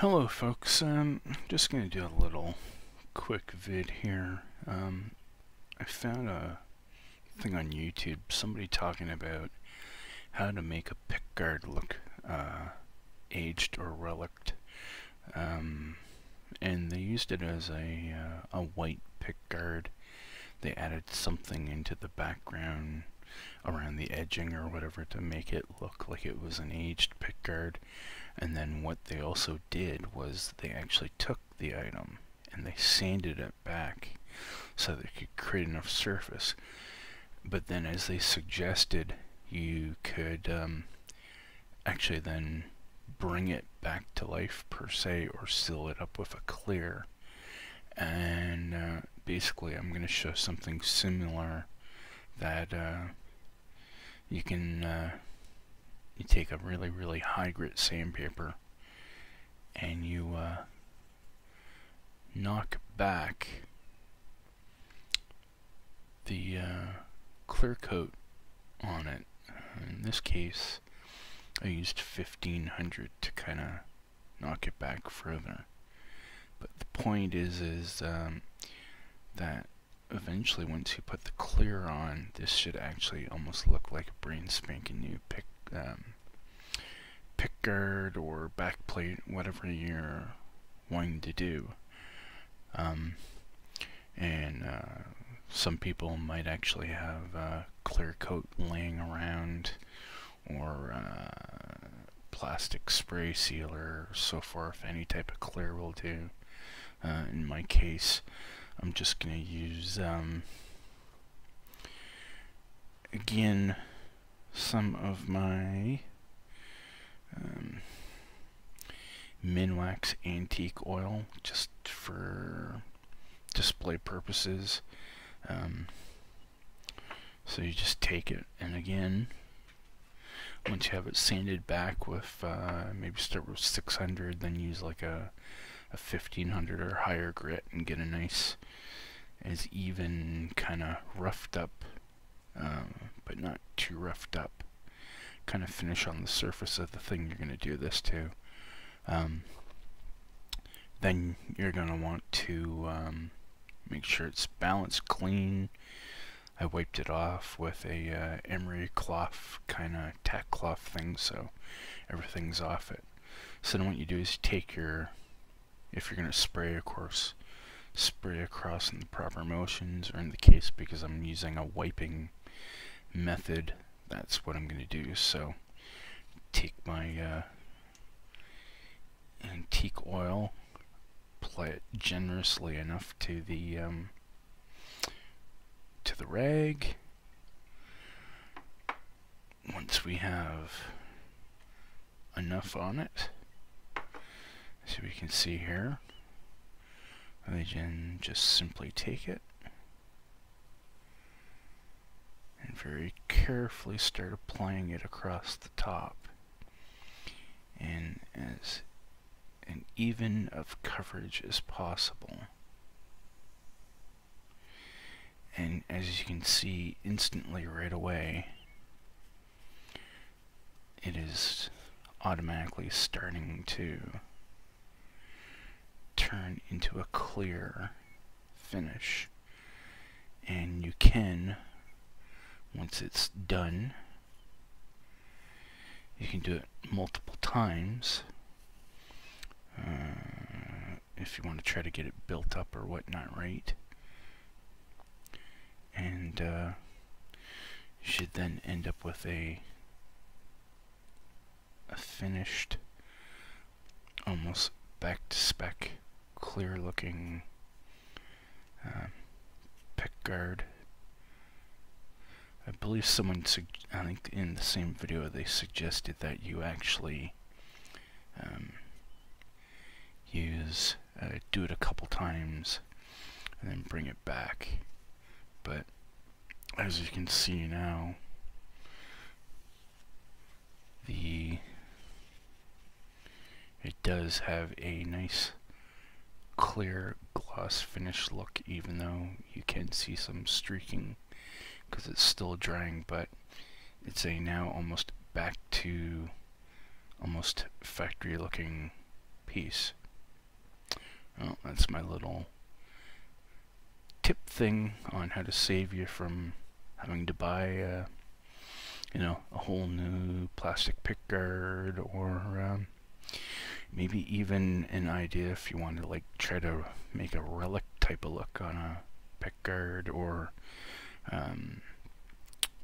Hello folks, just going to do a little quick vid here. I found a thing on YouTube, somebody talking about how to make a pickguard look aged or relict, and they used it as a white pickguard. They added something into the background around the edging or whatever to make it look like it was an aged pickguard. And then what they also did was they actually took the item and they sanded it back so they could create enough surface. But then, as they suggested, you could actually then bring it back to life per se, or seal it up with a clear. And basically I'm going to show something similar that you can you take a really high grit sandpaper and you knock back the clear coat on it. In this case I used 1500 to kind of knock it back further. But the point is that eventually, once you put the clear on, this should actually almost look like a brand spanking new pickguard or backplate, whatever you're wanting to do. Some people might actually have clear coat laying around, or plastic spray sealer, or so forth. Any type of clear will do. In my case, I'm just going to use, again, some of my Minwax antique oil, just for display purposes. So you just take it, and again, once you have it sanded back with, maybe start with 600, then use like a 1500 or higher grit, and get a nice, as even, kind of roughed up, but not too roughed up, kind of finish on the surface of the thing you're going to do this to. Then you're going to want to make sure it's balanced, clean. I wiped it off with a emery cloth, kind of tack cloth thing, so everything's off it. So then what you do is take your, if you're going to spray, of course, spray across in the proper motions, or in the case, because I'm using a wiping method, that's what I'm going to do. So take my antique oil, apply it generously enough to the rag. Once we have enough on it, so we can see here, we can just simply take it and very carefully start applying it across the top, and as an even of coverage as possible. And as you can see instantly right away, it is automatically starting to turn into a clear finish. And you can, once it's done, you can do it multiple times if you want to try to get it built up or whatnot, right? And you should then end up with a finished, almost back to spec, clear looking pickguard. I believe someone, I think in the same video, they suggested that you actually do it a couple times and then bring it back. But as you can see now, it does have a nice clear gloss finish look, even though you can see some streaking because it's still drying, but it's a now almost back to almost factory looking piece. Well, that's my little tip thing on how to save you from having to buy you know, a whole new plastic pickguard, or maybe even an idea if you want to like try to make a relic type of look on a pickguard, or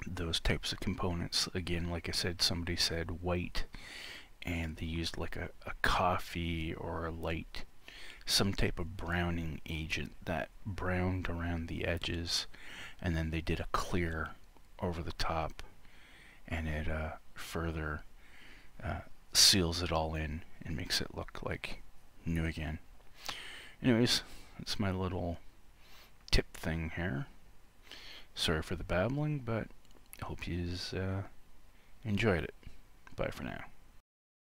those types of components. Again, like I said, somebody said white, and they used like a coffee or a light, some type of browning agent that browned around the edges, and then they did a clear over the top, and it further seals it all in and makes it look like new again. Anyways, that's my little tip thing here. Sorry for the babbling, but I hope you enjoyed it. Bye for now.